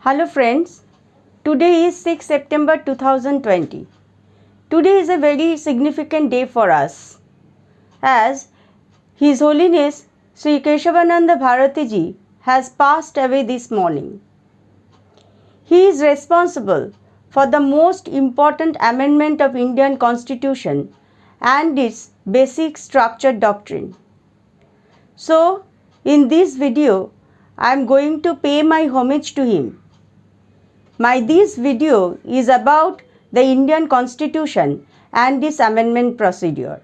Hello friends, today is 6 September 2020. Today is a very significant day for us as His Holiness Sri Keshavananda Bharati Ji has passed away this morning. He is responsible for the most important amendment of Indian Constitution and its basic structure doctrine. So, in this video, I am going to pay my homage to him. This video is about the Indian Constitution and its amendment procedure.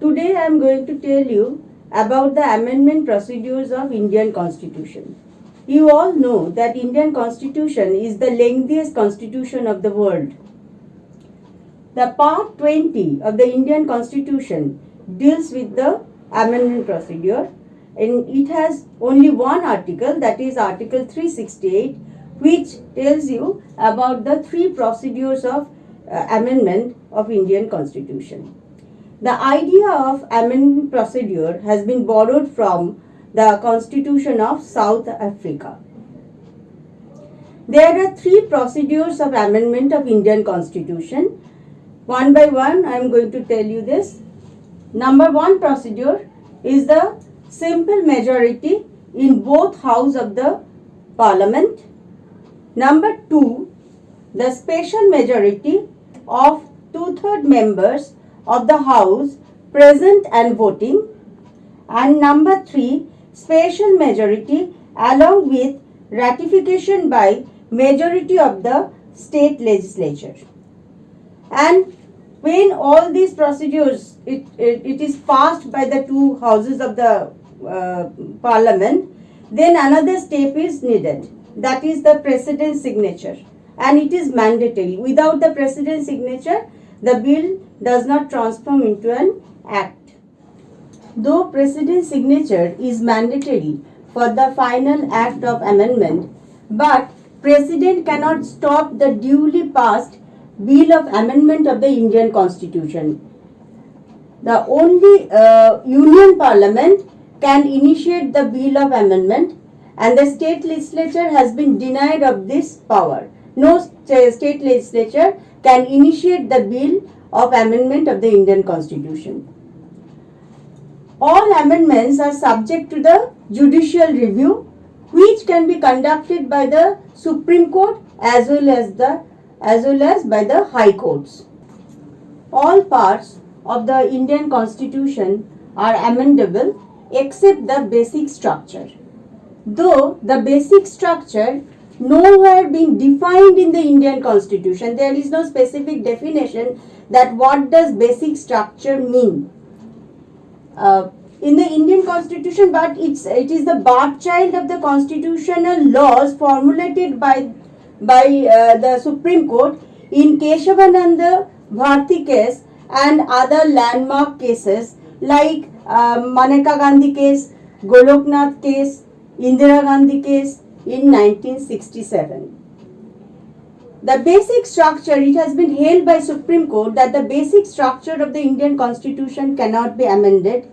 Today I am going to tell you about the amendment procedures of Indian Constitution. You all know that Indian Constitution is the lengthiest constitution of the world. The part 20 of the Indian Constitution deals with the amendment procedure, and it has only one article, that is Article 368, which tells you about the three procedures of amendment of Indian Constitution. The idea of amendment procedure has been borrowed from the Constitution of South Africa. There are three procedures of amendment of Indian Constitution. One by one I am going to tell you this. Number one procedure is the simple majority in both houses of the parliament. Number two, the special majority of 2/3 members of the house present and voting. And number three, special majority along with ratification by majority of the state legislature. And when all these procedures it is passed by the two houses of the parliament, then another step is needed, that is the president's signature, and it is mandatory. Without the president's signature, the bill does not transform into an act. Though president's signature is mandatory for the final act of amendment, but president cannot stop the duly passed Bill of Amendment of the Indian Constitution. The only Union Parliament can initiate the Bill of Amendment, and the state legislature has been denied of this power. No state legislature can initiate the Bill of Amendment of the Indian Constitution. All amendments are subject to the judicial review, which can be conducted by the Supreme Court as well as by the High Courts. All parts of the Indian Constitution are amendable except the basic structure. Though the basic structure nowhere being defined in the Indian Constitution, there is no specific definition that what does basic structure mean in the Indian Constitution, but it is the birth child of the constitutional laws formulated by the Supreme Court in Keshavananda Bharati case and other landmark cases like Maneka Gandhi case, Goloknath case, Indira Gandhi case in 1967. The basic structure, it has been held by Supreme Court that the basic structure of the Indian Constitution cannot be amended,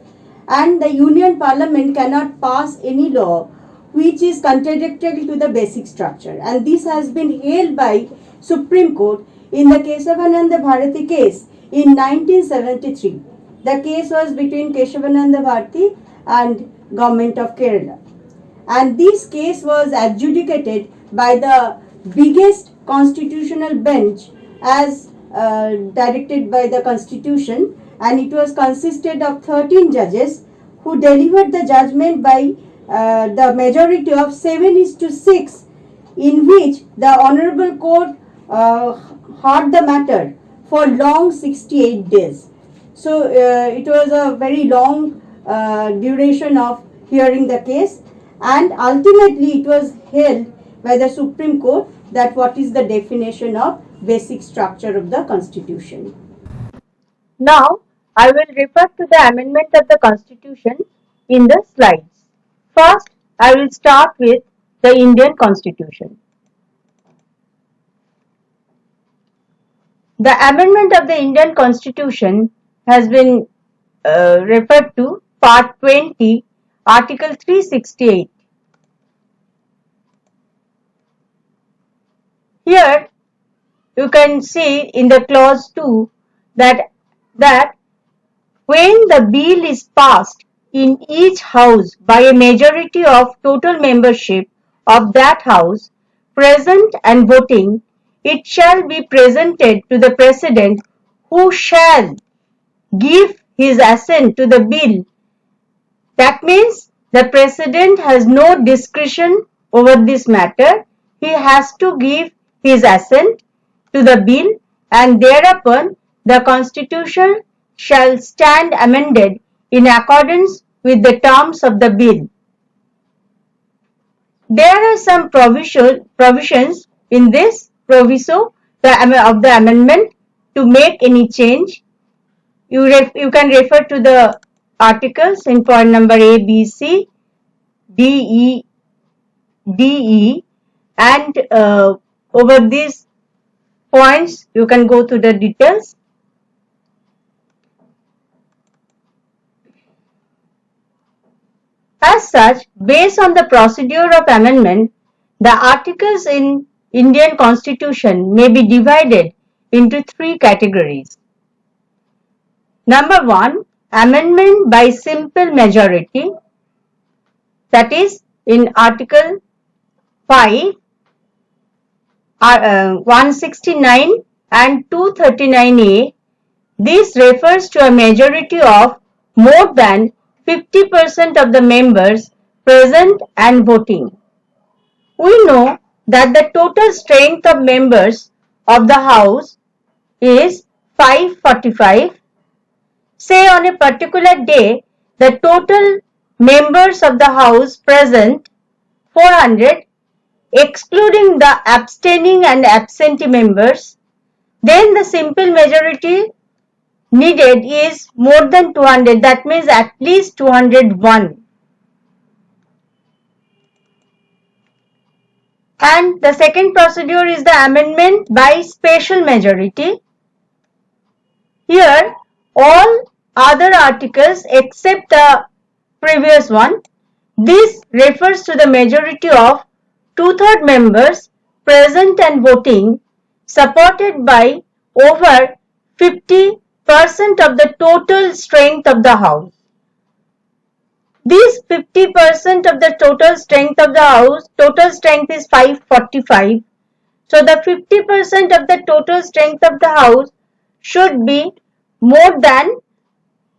and the Union Parliament cannot pass any law which is contradictory to the basic structure, and this has been held by Supreme Court in the Keshavananda Bharati case in 1973. The case was between Keshavananda Bharati and Government of Kerala, and this case was adjudicated by the biggest constitutional bench as directed by the Constitution, and it was consisted of 13 judges who delivered the judgment by the majority of 7:6, in which the Honorable Court heard the matter for long 68 days. So it was a very long duration of hearing the case, and ultimately it was held by the Supreme Court that what is the definition of basic structure of the Constitution. Now, I will refer to the amendment of the Constitution in the slides. First, I will start with the Indian Constitution. The amendment of the Indian Constitution has been refer to Part 20, Article 368. Here you can see in the clause 2 that when the bill is passed in each house by a majority of total membership of that house present and voting, it shall be presented to the President, who shall give his assent to the bill. That means the President has no discretion over this matter. He has to give his assent to the bill, and thereupon the Constitution shall stand amended in accordance with the terms of the bill. There are some provisions in this proviso of the amendment to make any change. You can refer to the articles in point number A, B, C, D, E, and over these points you can go to the details. As such, based on the procedure of amendment, the articles in Indian Constitution may be divided into three categories. Number 1, amendment by simple majority, that is in Article 5, 169 and 239A. This refers to a majority of more than 50% of the members present and voting. We know that the total strength of members of the House is 545. Say on a particular day, the total members of the House present 400, excluding the abstaining and absentee members, then the simple majority needed is more than 200, that means at least 201. And the second procedure is the amendment by special majority. Here all other articles except the previous one, this refers to the majority of 2/3 members present and voting, supported by over 50% of the total strength of the House. This 50% of the total strength of the House, total strength is 545. So the 50% of the total strength of the House should be more than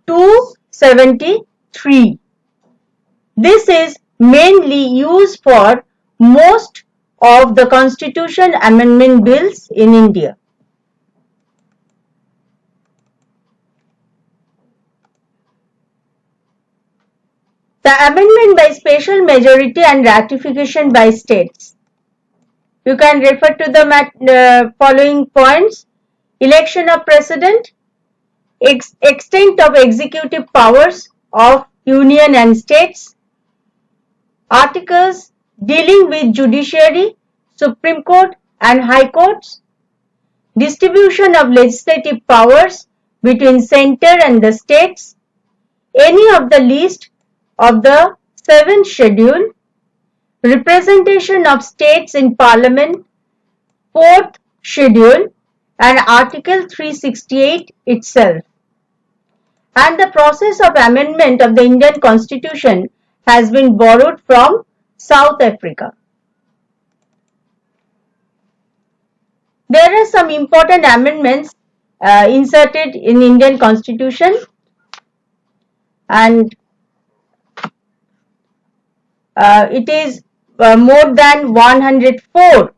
273. This is mainly used for most of the constitution amendment bills in India. The amendment by special majority and ratification by states. You can refer to the following points: election of president, extent of executive powers of union and states, articles dealing with judiciary, Supreme Court and High Courts, distribution of legislative powers between center and the states, any of the list of the 7th schedule, representation of states in parliament, 4th schedule, and Article 368 itself. And the process of amendment of the Indian Constitution has been borrowed from South Africa. There are some important amendments inserted in Indian Constitution, and it is more than 104.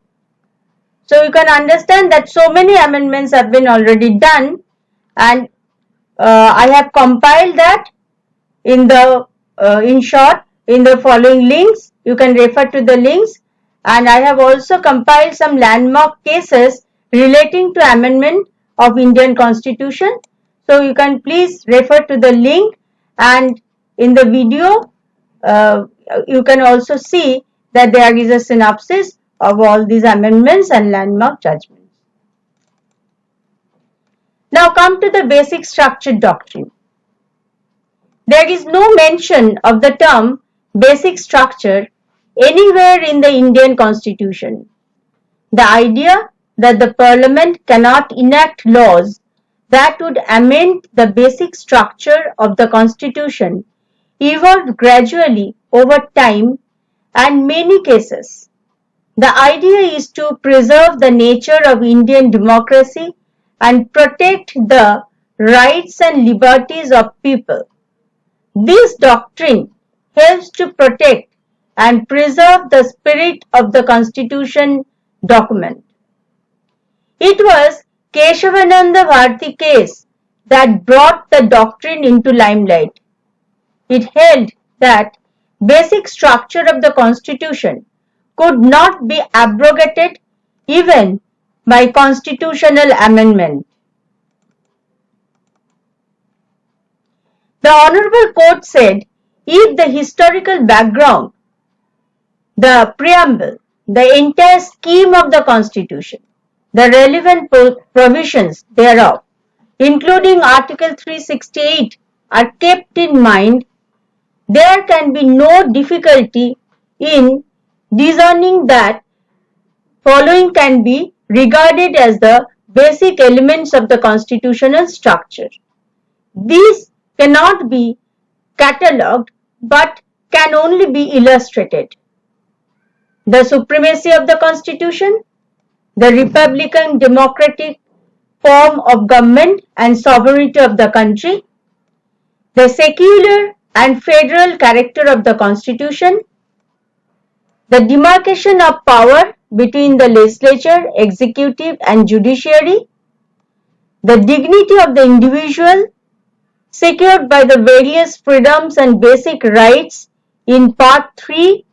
So you can understand that so many amendments have been already done, and I have compiled that in short in the following links. You can refer to the links, and I have also compiled some landmark cases relating to amendment of Indian Constitution. So you can please refer to the link, and in the video you can also see that there is a synopsis of all these amendments and landmark judgments. Now come to the basic structure doctrine. There is no mention of the term basic structure anywhere in the Indian constitution. The idea that the parliament cannot enact laws that would amend the basic structure of the constitution evolved gradually over time and many cases. The idea is to preserve the nature of Indian democracy and protect the rights and liberties of people. This doctrine helps to protect and preserve the spirit of the constitution document. It was Keshavananda Bharati case that brought the doctrine into limelight. It held that basic structure of the constitution could not be abrogated even by constitutional amendment. The Honorable Court said if the historical background, the preamble, the entire scheme of the constitution, the relevant provisions thereof, including Article 368, are kept in mind, there can be no difficulty in discerning that following can be regarded as the basic elements of the constitutional structure. These cannot be catalogued but can only be illustrated. The supremacy of the constitution, the republican democratic form of government and sovereignty of the country, the secular and federal character of the constitution, the demarcation of power between the legislature, executive and judiciary, the dignity of the individual secured by the various freedoms and basic rights in Part 3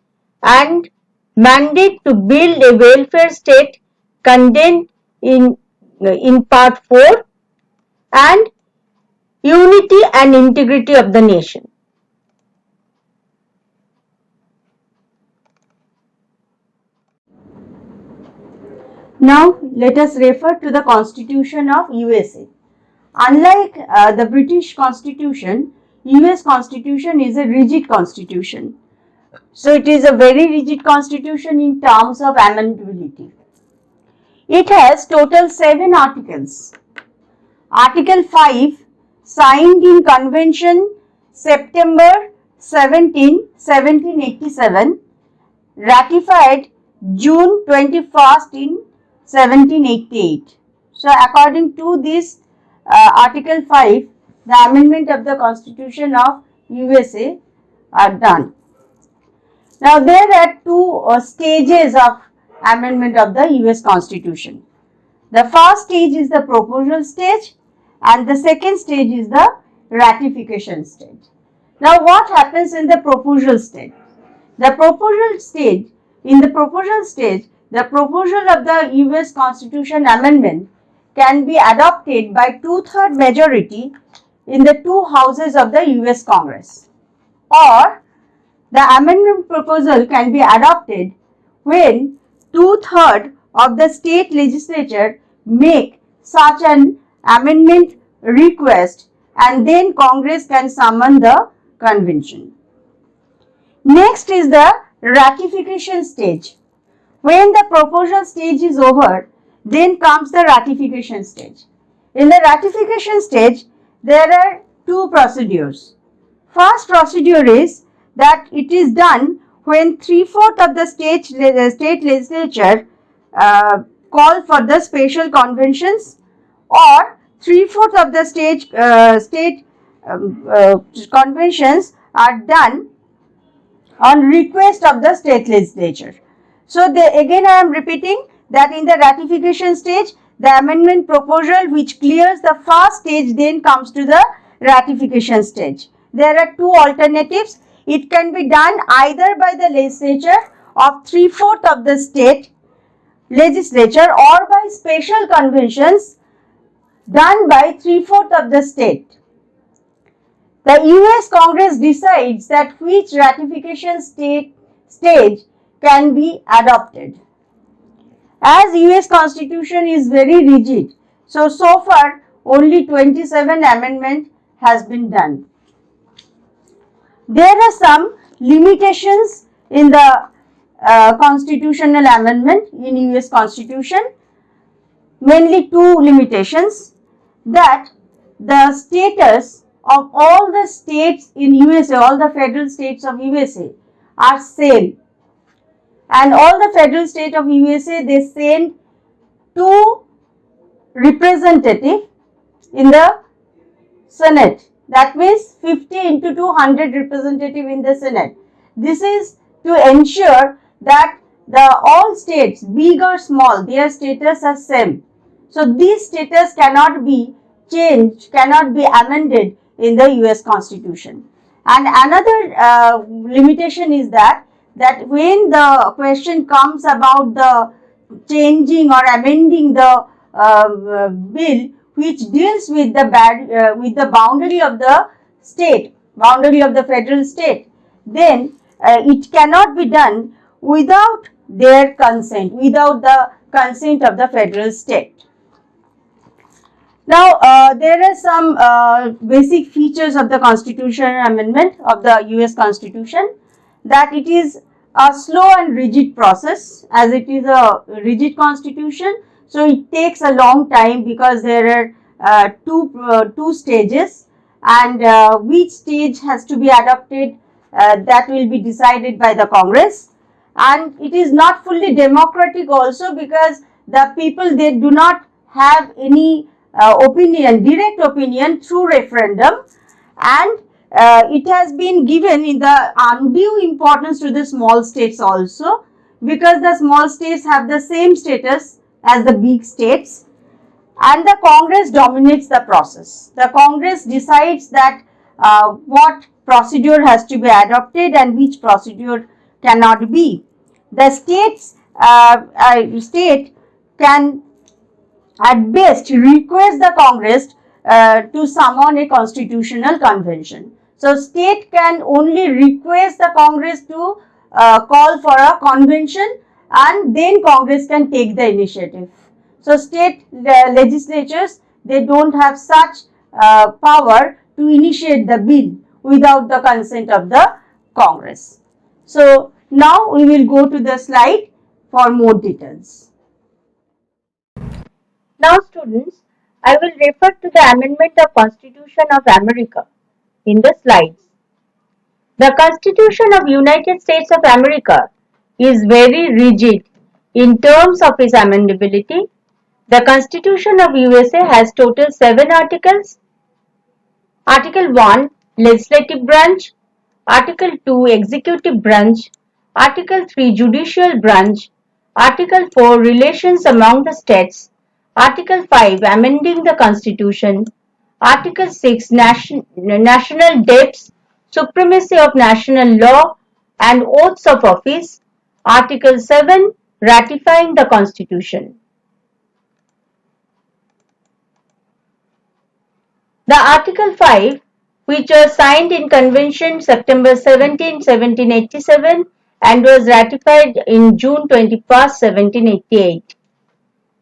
and mandate to build a welfare state contained in Part 4 and unity and integrity of the nation. Now let us refer to the Constitution of USA. Unlike the British Constitution, US Constitution is a rigid constitution. So it is a very rigid constitution in terms of amendability. It has total 7 articles. Article 5, signed in Convention September 17, 1787, ratified June 21st in 1788. So according to this Article 5, the amendment of the Constitution of USA are done. Now there are 2 stages of amendment of the US Constitution. The first stage is the proposal stage and the second stage is the ratification stage. Now what happens in the proposal stage? The proposal stage, the proposal of the US Constitution amendment can be adopted by 2/3 majority in the 2 houses of the US Congress, or the amendment proposal can be adopted when 2/3 of the state legislature make such an amendment request and then Congress can summon the convention. Next is the ratification stage. When the proposal stage is over, then comes the ratification stage. In the ratification stage, there are 2 procedures. First procedure is that it is done when 3/4 of the state legislature call for the special conventions, or 3/4 of the state conventions are done on request of the state legislature. So again I am repeating that in the ratification stage, the amendment proposal which clears the first stage then comes to the ratification stage. There are 2 alternatives. It can be done either by the legislature of 3/4 of the state legislature or by special conventions done by 3/4 of the state. The US Congress decides that which ratification stage can be adopted. As US Constitution is very rigid, so far only 27 amendment has been done. There are some limitations in the constitutional amendment in US Constitution, mainly two limitations, that the status of all the states in USA, all the federal states of USA are same, and all the federal state of USA, they send two representative in the Senate. That means 50 into 200 representative in the Senate. This is to ensure that the all states, big or small, their status are same. So this status cannot be changed, cannot be amended in the US Constitution. And another limitation is that when the question comes about the changing or amending the bill which deals with the boundary of the state, boundary of the federal state, then it cannot be done without their consent, without the consent of the federal state. Now, there are some basic features of the constitutional amendment of the US Constitution, that it is a slow and rigid process, as it is a rigid constitution. So, it takes a long time because there are two stages, and which stage has to be adopted, that will be decided by the Congress. And it is not fully democratic also, because the people, they do not have any direct opinion through referendum, and it has been given in the undue importance to the small states also, because the small states have the same status as the big states, and the Congress dominates the process. The Congress decides that what procedure has to be adopted and which procedure cannot be. The state can at best request the Congress to summon a constitutional convention. So, state can only request the Congress to call for a convention, and then Congress can take the initiative. So, state legislatures, they don't have such power to initiate the bill without the consent of the Congress. So, now we will go to the slide for more details. Now students, I will refer to the Amendment of Constitution of America in the slides. The Constitution of United States of America is very rigid in terms of its amendability. The Constitution of USA has total 7 articles. Article 1, Legislative Branch. Article 2, Executive Branch. Article 3, Judicial Branch. Article 4, Relations among the States. Article 5, Amending the Constitution. Article 6, National Debts, Supremacy of National Law and Oaths of Office. Article 7, Ratifying the Constitution. The Article 5, which was signed in Convention September 17, 1787 and was ratified in June 21, 1788.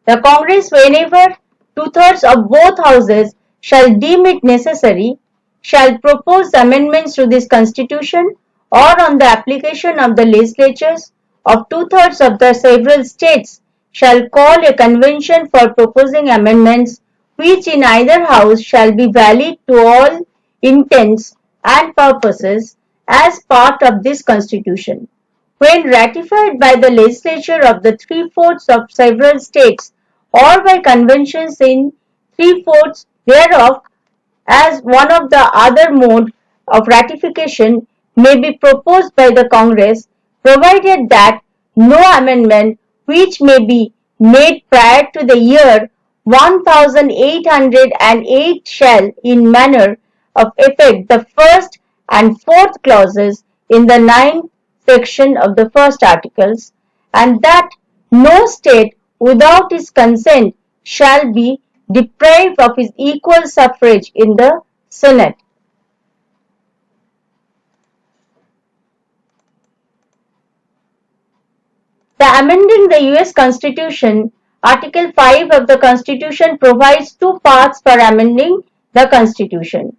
The Congress, whenever two-thirds of both houses shall deem it necessary, shall propose amendments to this Constitution, or on the application of the legislatures of two-thirds of the several states shall call a convention for proposing amendments, which in either house shall be valid to all intents and purposes as part of this Constitution. When ratified by the legislature of the three-fourths of several states, or by conventions in three-fourths thereof, as one of the other mode of ratification may be proposed by the Congress, provided that no amendment which may be made prior to the year 1808 shall in manner of effect the first and fourth clauses in the 9th section of the first articles, and that no state without his consent shall be deprived of his equal suffrage in the Senate. The amending the US Constitution, Article 5 of the Constitution provides two parts for amending the Constitution.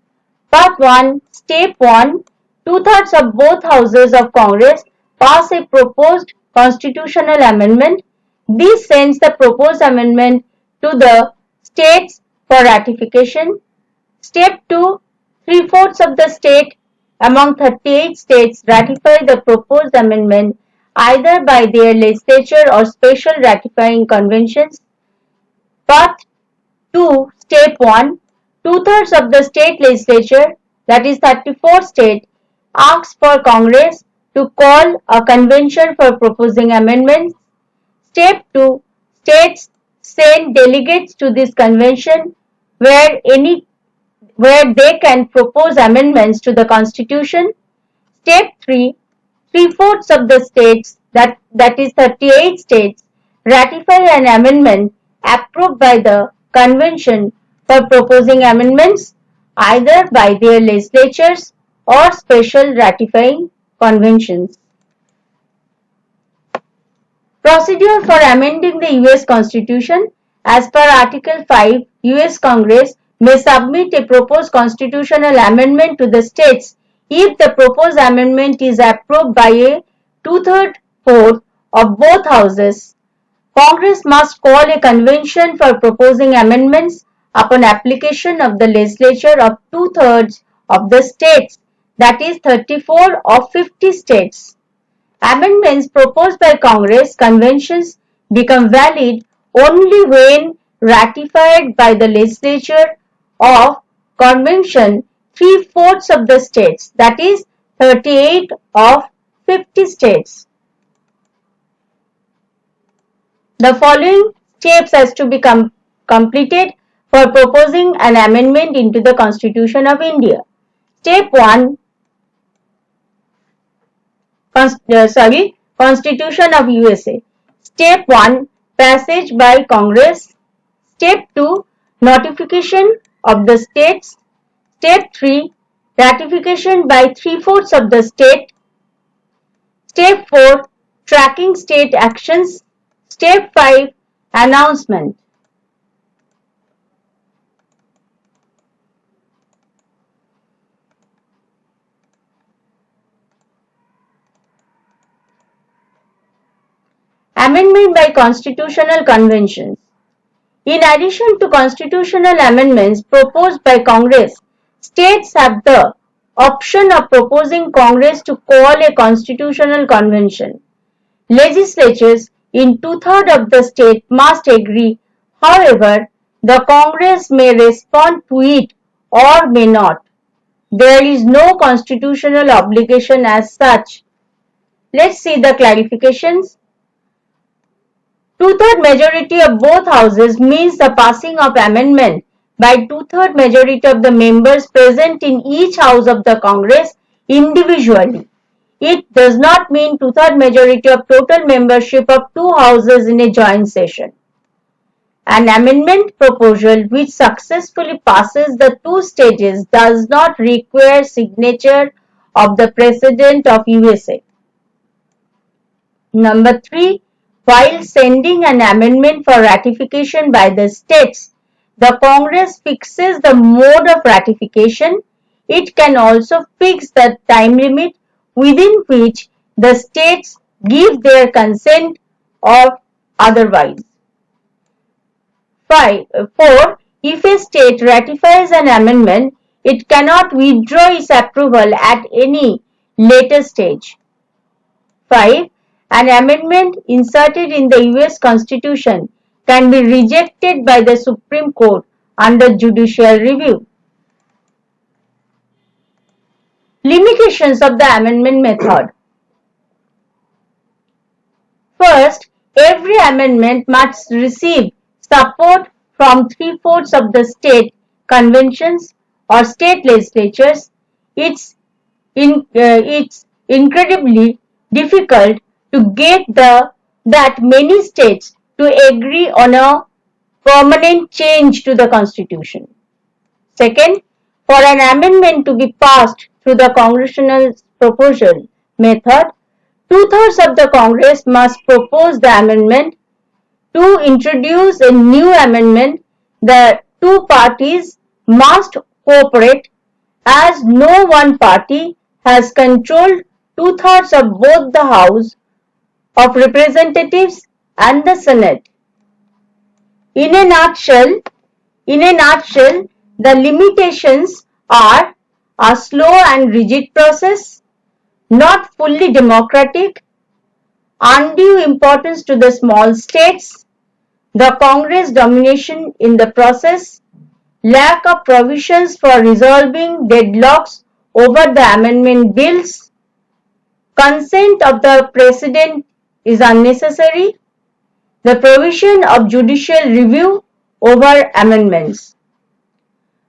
Part 1, Step 1, two-thirds of both houses of Congress pass a proposed constitutional amendment. This sends the proposed amendment to the states for ratification. Step 2. Three-fourths of the state among 38 states ratify the proposed amendment either by their legislature or special ratifying conventions. Path 2. Step 1. Two-thirds of the state legislature, that is 34 states, asks for Congress to call a convention for proposing amendments. Step 2. States send delegates to this convention where they can propose amendments to the Constitution. Step 3. Three-fourths of the states, that is 38 states, ratify an amendment approved by the Convention for proposing amendments either by their legislatures or special ratifying conventions. Procedure for amending the US Constitution. As per Article 5, US Congress may submit a proposed constitutional amendment to the states if the proposed amendment is approved by a two-thirds vote of both houses. Congress must call a convention for proposing amendments upon application of the legislature of two-thirds of the states, that is 34 of 50 states. Amendments proposed by Congress conventions become valid only when ratified by the legislature of convention three-fourths of the states, that is 38 of 50 states. The following steps has to be completed for proposing an amendment into the Constitution of India. Step 1. Constitution of USA. Step 1. Passage by Congress. Step 2. Notification of the states. Step 3. Ratification by three-fourths of the state. Step 4. Tracking state actions. Step 5. Announcement. Amendment by Constitutional Conventions. In addition to constitutional amendments proposed by Congress, states have the option of proposing Congress to call a constitutional convention. Legislatures in two-thirds of the state must agree. However, the Congress may respond to it or may not. There is no constitutional obligation as such. Let's see the clarifications. Two-thirds majority of both houses means the passing of amendment by two-thirds majority of the members present in each house of the Congress individually. It does not mean two-thirds majority of total membership of two houses in a joint session. An amendment proposal which successfully passes the two stages does not require signature of the President of USA. Number 3. While sending an amendment for ratification by the states, the Congress fixes the mode of ratification. It can also fix the time limit within which the states give their consent or otherwise. 4. If a state ratifies an amendment, it cannot withdraw its approval at any later stage. 5. An amendment inserted in the US Constitution can be rejected by the Supreme Court under judicial review. Limitations of the amendment method. First, every amendment must receive support from three-fourths of the state conventions or state legislatures. It's incredibly difficult to get that many states to agree on a permanent change to the Constitution. Second, for an amendment to be passed through the congressional proposal method, two-thirds of the Congress must propose the amendment. To introduce a new amendment, the two parties must cooperate, as no one party has controlled two-thirds of both the House of Representatives and the Senate. In a nutshell, the limitations are a slow and rigid process, not fully democratic, undue importance to the small states, the Congress domination in the process, lack of provisions for resolving deadlocks over the amendment bills, consent of the President is unnecessary, the provision of judicial review over amendments.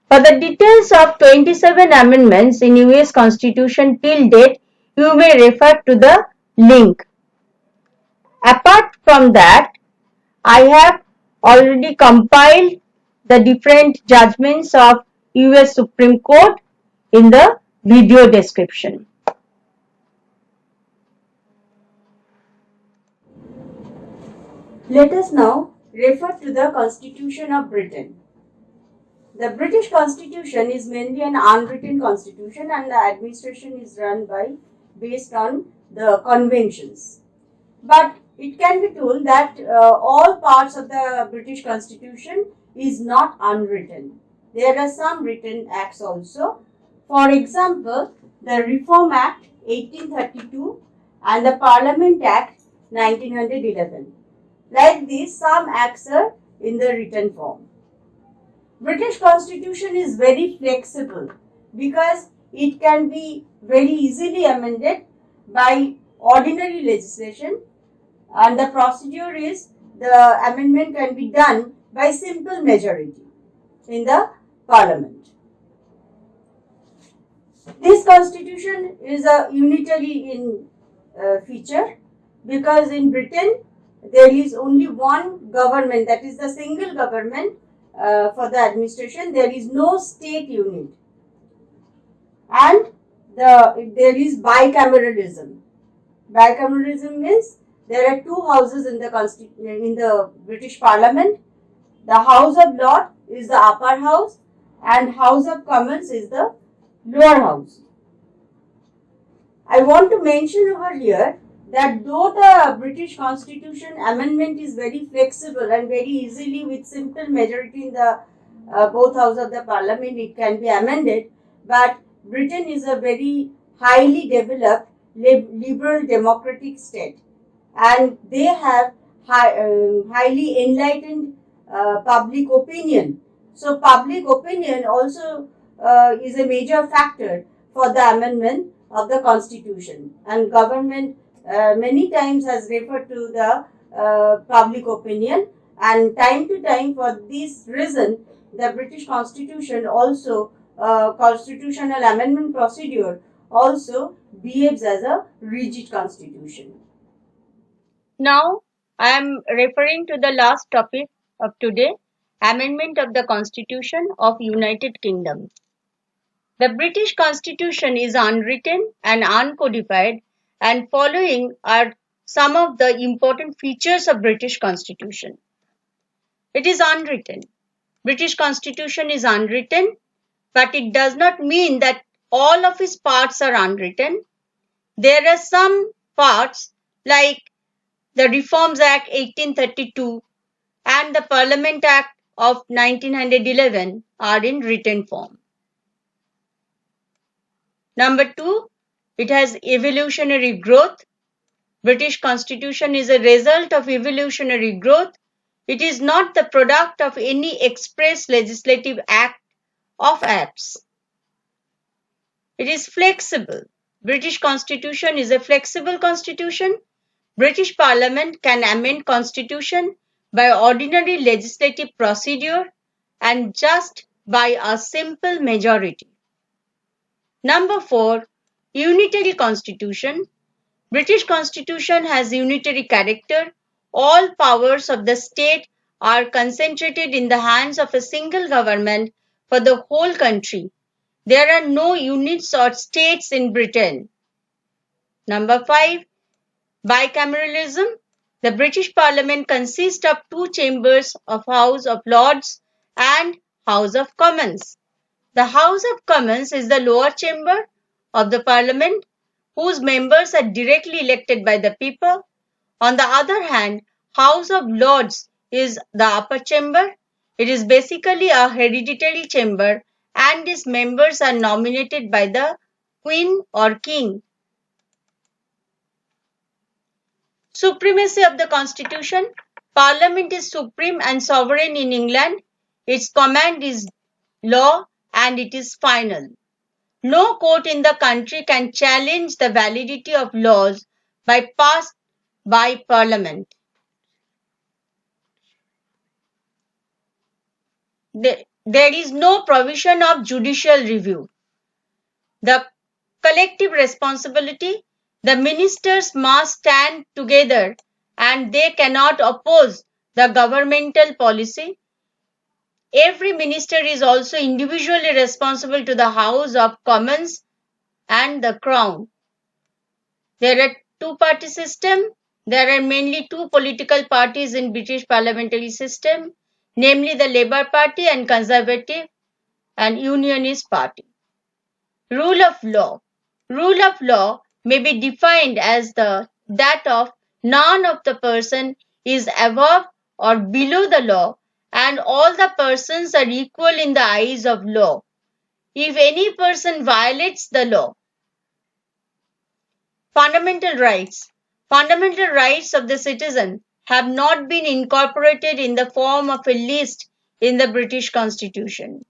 For the details of 27 amendments in US Constitution till date, you may refer to the link. Apart from that, I have already compiled the different judgments of US Supreme Court in the video description. Let us now refer to the Constitution of Britain. The British Constitution is mainly an unwritten constitution, and the administration is run based on the conventions. But it can be told that all parts of the British Constitution is not unwritten. There are some written acts also. For example, the Reform Act 1832 and the Parliament Act 1911. Like this, some acts are in the written form. British Constitution is very flexible because it can be very easily amended by ordinary legislation, and the procedure is the amendment can be done by simple majority in the Parliament. This constitution is a unitary in feature because in Britain there is only one government, that is the single government for the administration. There is no state unit, and there is bicameralism. Bicameralism means there are two houses in the British Parliament. The House of Lords is the upper house, and House of Commons is the lower house. I want to mention over here that though the British Constitution amendment is very flexible and very easily with simple majority in the both houses of the Parliament it can be amended, but Britain is a very highly developed liberal democratic state, and they have highly enlightened public opinion. So public opinion also is a major factor for the amendment of the constitution, and government many times has referred to the public opinion, and time to time for this reason the British Constitution also constitutional amendment procedure also behaves as a rigid constitution. Now, I am referring to the last topic of today, Amendment of the Constitution of United Kingdom. The British Constitution is unwritten and uncodified, and following are some of the important features of British Constitution. It is unwritten. British Constitution is unwritten, but it does not mean that all of its parts are unwritten. There are some parts like the Reforms Act 1832 and the Parliament Act of 1911 are in written form. Number 2, it has evolutionary growth. British Constitution is a result of evolutionary growth. It is not the product of any express legislative act of acts. It is flexible. British Constitution is a flexible constitution. British Parliament can amend Constitution by ordinary legislative procedure and just by a simple majority. Number 4, Unitary Constitution. British Constitution has unitary character. All powers of the state are concentrated in the hands of a single government for the whole country. There are no units or states in Britain. Number 5, bicameralism. The British Parliament consists of two chambers of House of Lords and House of Commons. The House of Commons is the lower chamber of the parliament, whose members are directly elected by the people. On the other hand, House of Lords is the upper chamber. It is basically a hereditary chamber and its members are nominated by the Queen or King. Supremacy of the Constitution. Parliament is supreme and sovereign in England. Its command is law and it is final. No court in the country can challenge the validity of laws passed by Parliament. There is no provision of judicial review. The collective responsibility. The ministers must stand together and they cannot oppose the governmental policy. Every minister is also individually responsible to the House of Commons and the Crown. There are two-party system. There are mainly two political parties in British parliamentary system, namely the Labour Party and Conservative and Unionist Party. Rule of law. Rule of law may be defined as that of none of the person is above or below the law and all the persons are equal in the eyes of law. If any person violates the law. Fundamental rights. Fundamental rights of the citizen have not been incorporated in the form of a list in the British Constitution.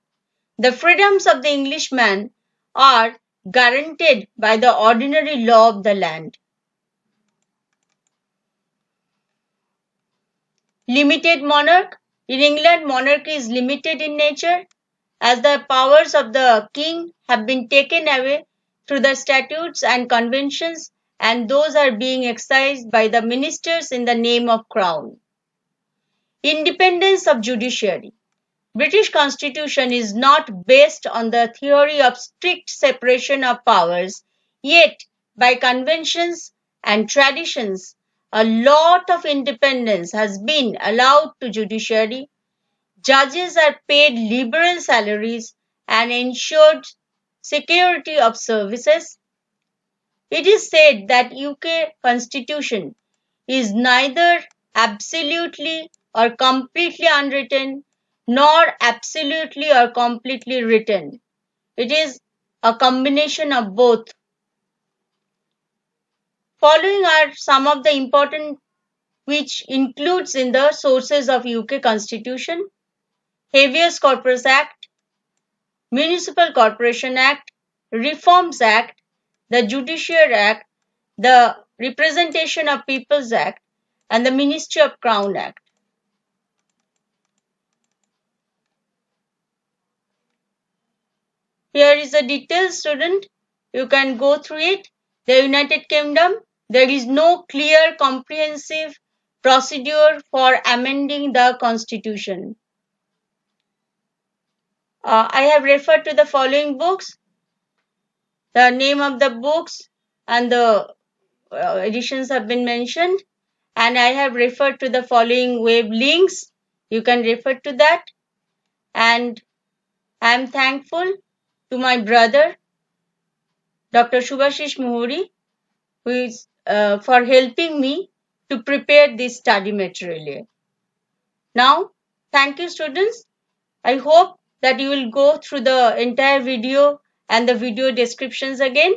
The freedoms of the Englishman are guaranteed by the ordinary law of the land. Limited monarch. In England, monarchy is limited in nature as the powers of the king have been taken away through the statutes and conventions and those are being exercised by the ministers in the name of crown. Independence of judiciary. British Constitution is not based on the theory of strict separation of powers, yet by conventions and traditions, a lot of independence has been allowed to judiciary. Judges are paid liberal salaries and ensured security of services. It is said that UK Constitution is neither absolutely or completely unwritten nor absolutely or completely written. It is a combination of both. Following are some of the important which includes in the sources of UK Constitution: Habeas Corpus Act, Municipal Corporation Act, Reforms Act, the Judiciary Act, the Representation of Peoples Act, and the Ministry of Crown Act. Here is a detailed student. You can go through it. The United Kingdom, there is no clear comprehensive procedure for amending the constitution. I have referred to the following books. The name of the books and the editions have been mentioned, and I have referred to the following web links. You can refer to that, and I am thankful to my brother Dr. Shubhashish Mohuri who is for helping me to prepare this study material. Now, thank you students. I hope that you will go through the entire video and the video descriptions again.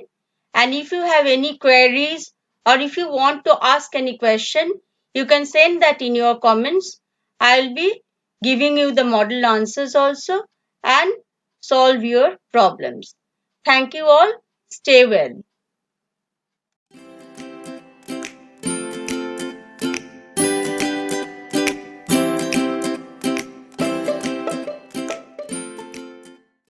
And if you have any queries or if you want to ask any question, you can send that in your comments. I will be giving you the model answers also and solve your problems. Thank you all. Stay well.